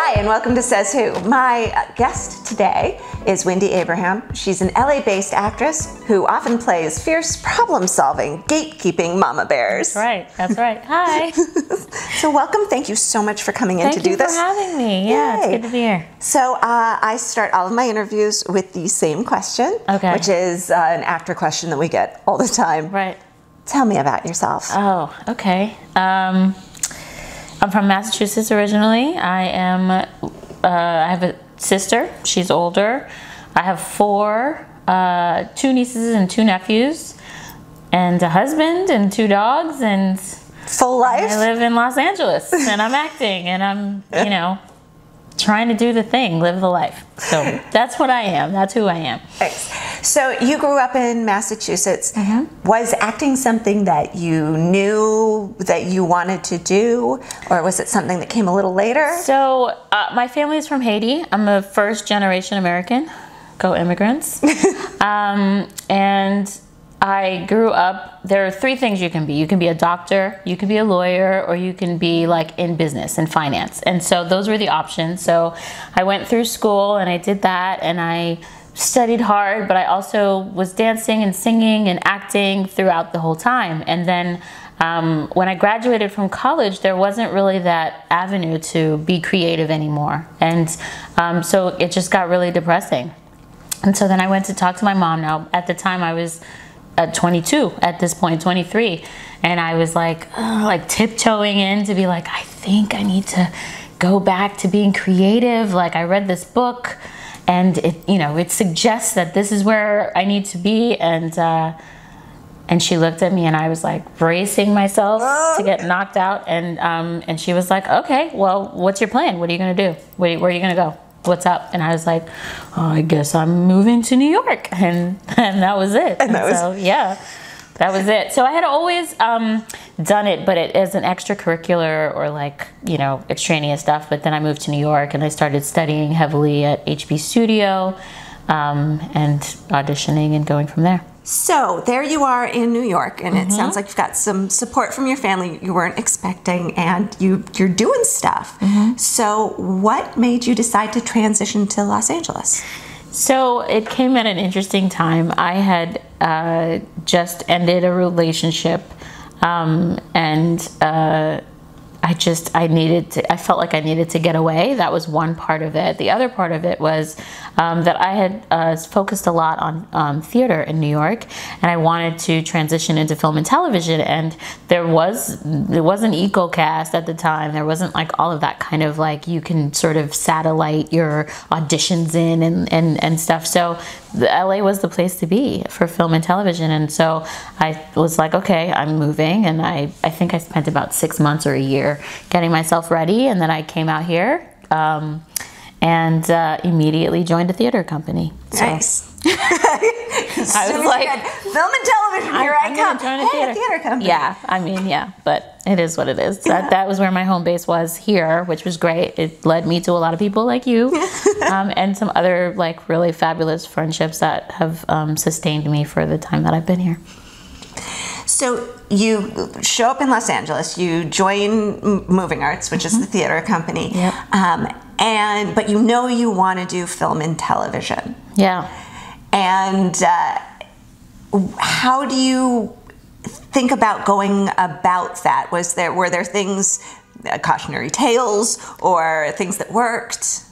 Hi, and welcome to Says Who. My guest today is Wendy Abraham. She's an LA-based actress who often plays fierce, problem-solving, gatekeeping mama bears. That's right. Hi. So welcome. Thank you so much for coming in to do this. Thank you for having me. Yeah, it's good to be here. So I start all of my interviews with the same question, which is an actor question that we get all the time. Right. Tell me about yourself. Oh, okay. I'm from Massachusetts originally. I have a sister. She's older. I have two nieces and two nephews, and a husband and two dogs, and full life. I live in Los Angeles, and I'm acting, and I'm, trying to do the thing, live the life. So that's what I am. That's who I am. Thanks. So you grew up in Massachusetts. Mm-hmm. Was acting something that you knew that you wanted to do, or was it something that came a little later? So my family is from Haiti. I'm a first-generation American. Go immigrants. And I grew up, there are three things you can be. You can be a doctor, you can be a lawyer, or you can be like in business and finance. And so those were the options. So I went through school and I did that, and I studied hard, but I also was dancing and singing and acting throughout the whole time. And then when I graduated from college, there wasn't really that avenue to be creative anymore. And so it just got really depressing. And so then I went to talk to my mom. Now, at the time I was 22 at this point, 23. And I was like tiptoeing in to be like, I think I need to go back to being creative. Like, I read this book and it suggests that this is where I need to be. And she looked at me and I was like bracing myself to get knocked out. And she was like, okay, well, what's your plan? What are you going to do? Where are you going to go? What's up? And I was like, oh, I guess I'm moving to New York. And that was it. Yeah, that was it. So I had always done it, but as an extracurricular or extraneous stuff. But then I moved to New York and I started studying heavily at HB Studio and auditioning and going from there. So there you are in New York, and it sounds like you've got some support from your family you weren't expecting, and you're doing stuff. So what made you decide to transition to Los Angeles? So it came at an interesting time. I had just ended a relationship, and I felt like I needed to get away. That was one part of it. The other part of it was that I had focused a lot on theater in New York, and I wanted to transition into film and television. And there was an EcoCast at the time. There wasn't like all of that kind of like you can sort of satellite your auditions in and stuff. So LA was the place to be for film and television. And so I was like, okay, I'm moving. And I think I spent about 6 months or a year getting myself ready. And then I came out here and immediately joined a theater company. So nice. I was like, film and television, here I come. Hey, a theater company. Yeah, but it is what it is. That was where my home base was here, which was great. It led me to a lot of people like you and some other like really fabulous friendships that have sustained me for the time that I've been here. So you show up in Los Angeles, you join Moving Arts, which is the theater company, but you want to do film and television. Yeah. And how do you think about going about that? Were there things, cautionary tales, or things that worked?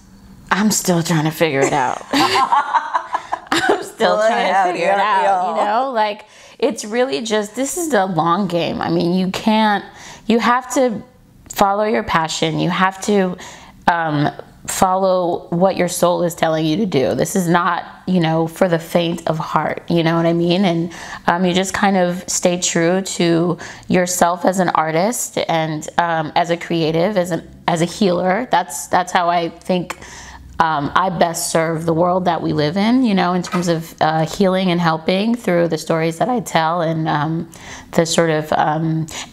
I'm still trying to figure it out. I'm still trying to figure it out, it's really just, this is the long game. I mean, you have to follow your passion. You have to follow what your soul is telling you to do. This is not, for the faint of heart, you know what I mean? And you just kind of stay true to yourself as an artist and as a creative, as a healer. That's how I think I best serve the world that we live in, in terms of healing and helping through the stories that I tell and the sort of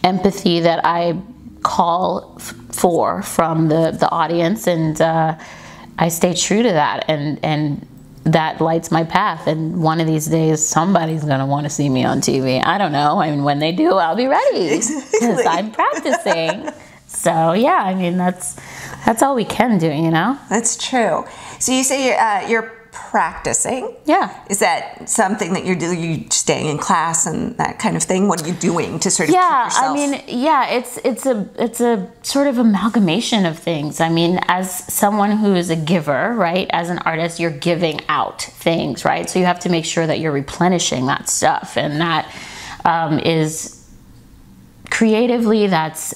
empathy that I call from the audience, and I stay true to that, and that lights my path. And one of these days somebody's gonna want to see me on TV. I don't know. I mean, when they do, I'll be ready because I'm practicing. So yeah, I mean, that's That's all we can do, you know? That's true. So you say you're practicing. Yeah. Is that something that you're doing? You staying in class and that kind of thing? What are you doing to sort of keep yourself? I mean, it's a sort of amalgamation of things. I mean, as someone who is a giver, right? As an artist, you're giving out things, right? So you have to make sure that you're replenishing that stuff, and that is creatively, that's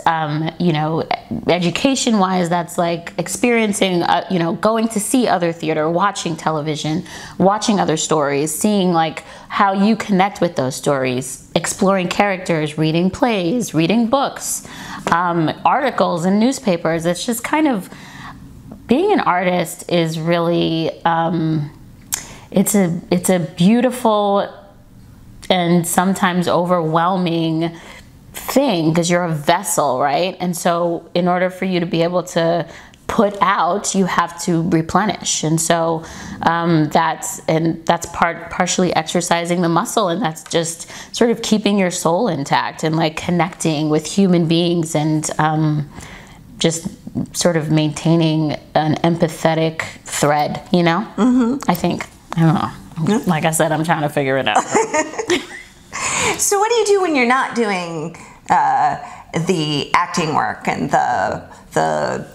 you know, education wise, that's like experiencing you know, going to see other theater, watching television, watching other stories, seeing like how you connect with those stories, exploring characters, reading plays, reading books, articles in newspapers. It's just kind of, being an artist is really it's a beautiful and sometimes overwhelming thing, because you're a vessel, right? And so in order for you to be able to put out, you have to replenish. And so that's partially exercising the muscle, and that's just sort of keeping your soul intact and like connecting with human beings, and just sort of maintaining an empathetic thread, you know? I think. I don't know. Like I said, I'm trying to figure it out. So what do you do when you're not doing the acting work and the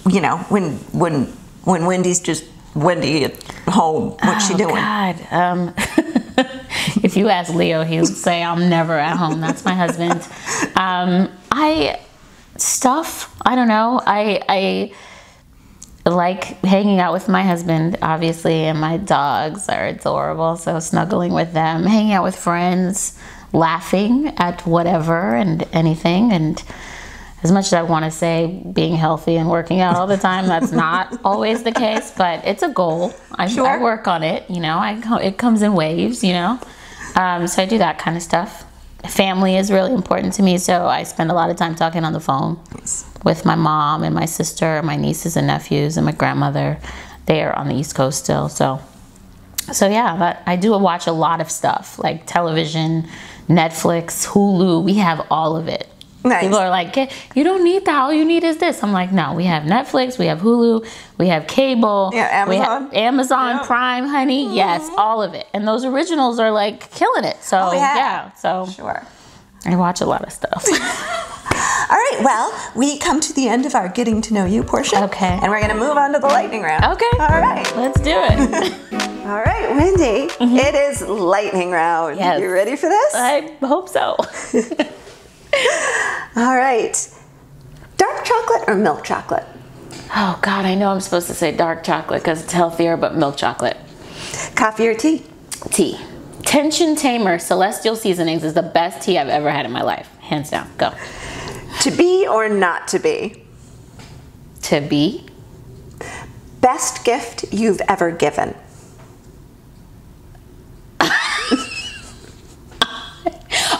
you know, when Wendy's just Wendy at home? What's she doing? God. If you ask Leo, he would say I'm never at home. That's my husband. I don't know. I like hanging out with my husband, obviously, and my dogs are adorable, so snuggling with them, hanging out with friends, laughing at whatever and anything. And as much as I want to say being healthy and working out all the time, that's not always the case, but it's a goal. I work on it, you know. It comes in waves, you know. So I do that kind of stuff. Family is really important to me, so I spend a lot of time talking on the phone with my mom and my sister, my nieces and nephews, and my grandmother. They are on the East Coast still, so yeah. But I do watch a lot of stuff, like television, Netflix, Hulu. We have all of it. Nice. People are like, you don't need that. All you need is this. I'm like, no, we have Netflix, we have Hulu, we have cable, Amazon, we have Amazon Prime, honey. Yes, all of it. And those originals are like killing it. So so sure, I watch a lot of stuff. All right, well, we come to the end of our getting to know you portion. Okay. And we're going to move on to the lightning round. Okay. All right. Let's do it. All right, Wendy, it is lightning round. Yes. You ready for this? I hope so. All right. Dark chocolate or milk chocolate? Oh, God, I know I'm supposed to say dark chocolate because it's healthier, but milk chocolate. Coffee or tea? Tea. Tension Tamer Celestial Seasonings is the best tea I've ever had in my life. Hands down. Go. To be or not to be? To be. Best gift you've ever given?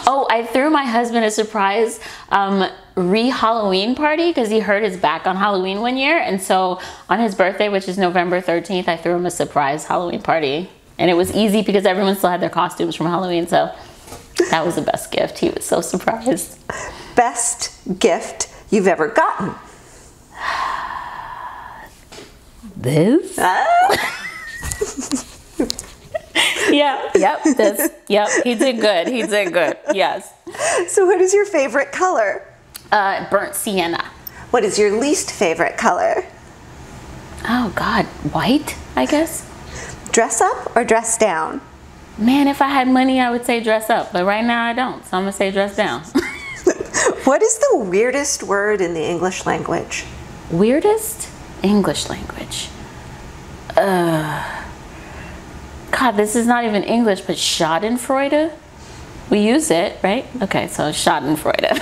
Oh, I threw my husband a surprise re-Halloween party because he hurt his back on Halloween one year. And so on his birthday, which is November 13th, I threw him a surprise Halloween party. And it was easy because everyone still had their costumes from Halloween. So that was the best gift. He was so surprised. Best gift you've ever gotten? This? Yep, he did good, yes. So what is your favorite color? Burnt sienna. What is your least favorite color? Oh God, white, I guess. Dress up or dress down? Man, if I had money, I would say dress up, but right now I don't, so I'm gonna say dress down. What is the weirdest word in the English language? Weirdest English language? God, this is not even English, but Schadenfreude? We use it, right? Okay, so Schadenfreude.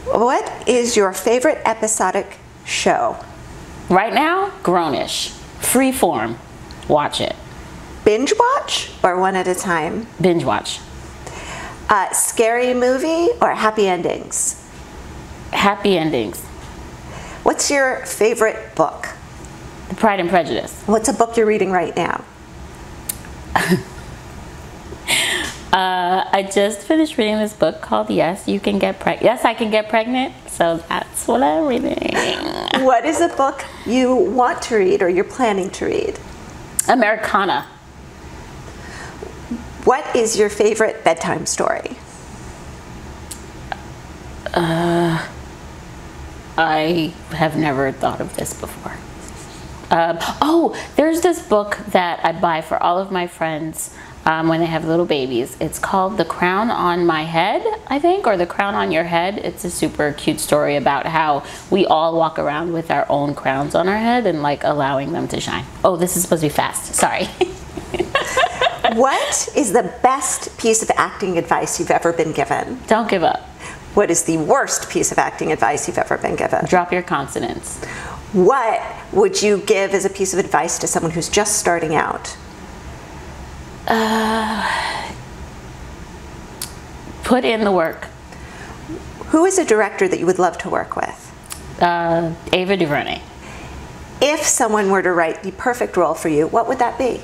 What is your favorite episodic show? Right now, Grownish. Freeform. Watch it. Binge watch or one at a time? Binge watch. Scary movie or happy endings? Happy endings. What's your favorite book? The Pride and Prejudice. What's a book you're reading right now? I just finished reading this book called Yes, I Can Get Pregnant. So that's what I'm reading. What is a book you want to read or you're planning to read? Americana. What is your favorite bedtime story? I have never thought of this before. There's this book that I buy for all of my friends when they have little babies. It's called The Crown on My Head, I think, or The Crown on Your Head. It's a super cute story about how we all walk around with our own crowns on our head and like allowing them to shine. Oh, this is supposed to be fast. Sorry. What is the best piece of acting advice you've ever been given? Don't give up. What is the worst piece of acting advice you've ever been given? Drop your consonants. What would you give as a piece of advice to someone who's just starting out? Put in the work. Who is a director that you would love to work with? Ava DuVernay. If someone were to write the perfect role for you, what would that be?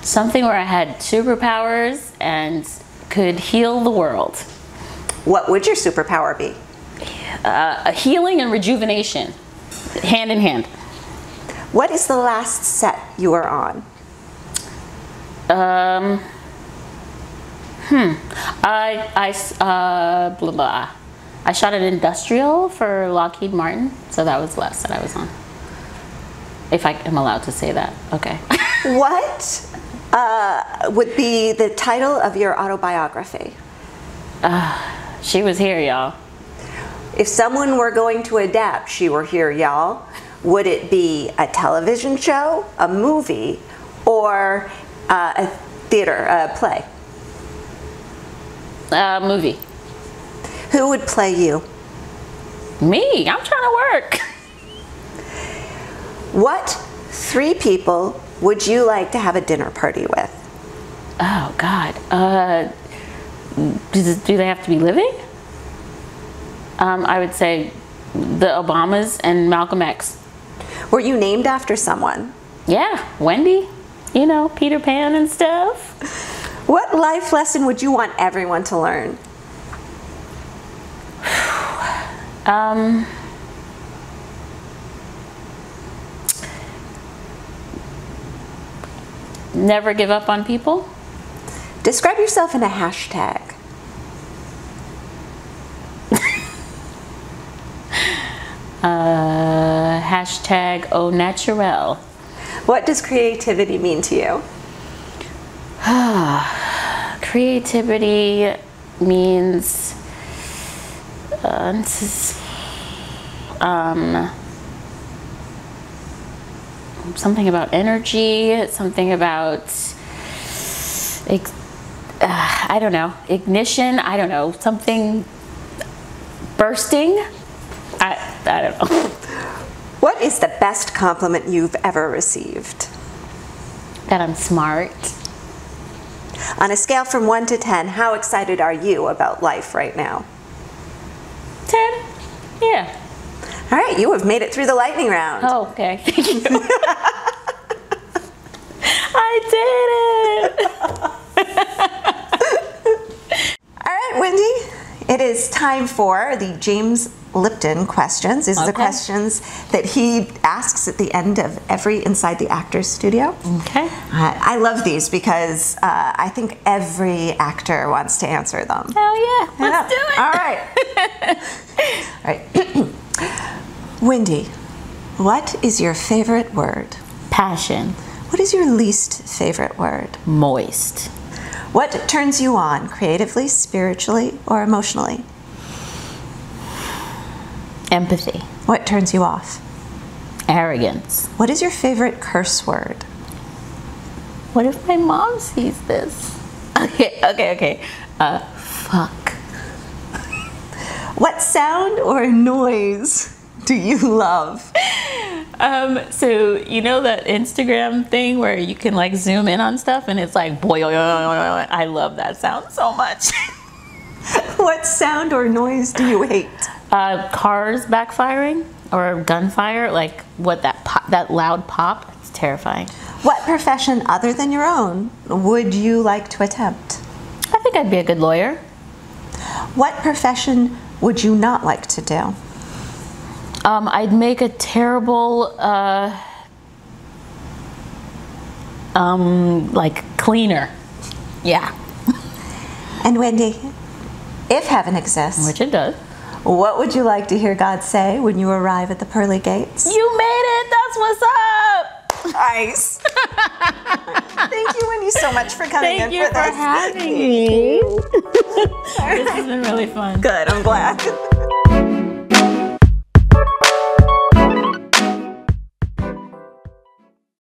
Something where I had superpowers and could heal the world. What would your superpower be? Healing and rejuvenation, hand in hand. What is the last set you were on? I shot an industrial for Lockheed Martin, so that was the last set I was on. If I am allowed to say that, okay. What would be the title of your autobiography? She Was Here, Y'all. If someone were going to adapt She Were Here, Y'all, would it be a television show, a movie, or a play? Movie. Who would play you? Me. I'm trying to work. What 3 people would you like to have a dinner party with? Oh, God. Do they have to be living? I would say the Obamas and Malcolm X. Were you named after someone? Yeah, Wendy. You know, Peter Pan and stuff. What life lesson would you want everyone to learn? Never give up on people. Describe yourself in a hashtag. Hashtag au naturel. What does creativity mean to you? Creativity means something about energy, something about I don't know, ignition, I don't know, something bursting. I don't know. What is the best compliment you've ever received? That I'm smart. On a scale from 1 to 10, how excited are you about life right now? 10? Yeah. All right, you have made it through the lightning round. Oh, okay. Thank you. I did it! All right, Wendy, it is time for the James Lipton questions. These are the questions that he asks at the end of every Inside the Actors Studio. Okay. I love these because I think every actor wants to answer them. Hell yeah, let's do it. All right. All right. Wendy, what is your favorite word? Passion. What is your least favorite word? Moist. What turns you on, creatively, spiritually, or emotionally? Empathy. What turns you off? Arrogance. What is your favorite curse word? What if my mom sees this? Okay. Fuck. What sound or noise do you love? So you know that Instagram thing where you can like zoom in on stuff and it's like boy, I love that sound so much. What sound or noise do you hate? Cars backfiring or gunfire, like what that loud pop, it's terrifying. What profession other than your own would you like to attempt? I think I'd be a good lawyer. What profession would you not like to do? I'd make a terrible, like cleaner. Yeah. And Wendy, if heaven exists, Which it does. what would you like to hear God say when you arrive at the pearly gates? You made it! That's what's up! Nice. Thank you, Wendy, so much for coming Thank in you for for this. having me. This has been really fun. Good, I'm glad.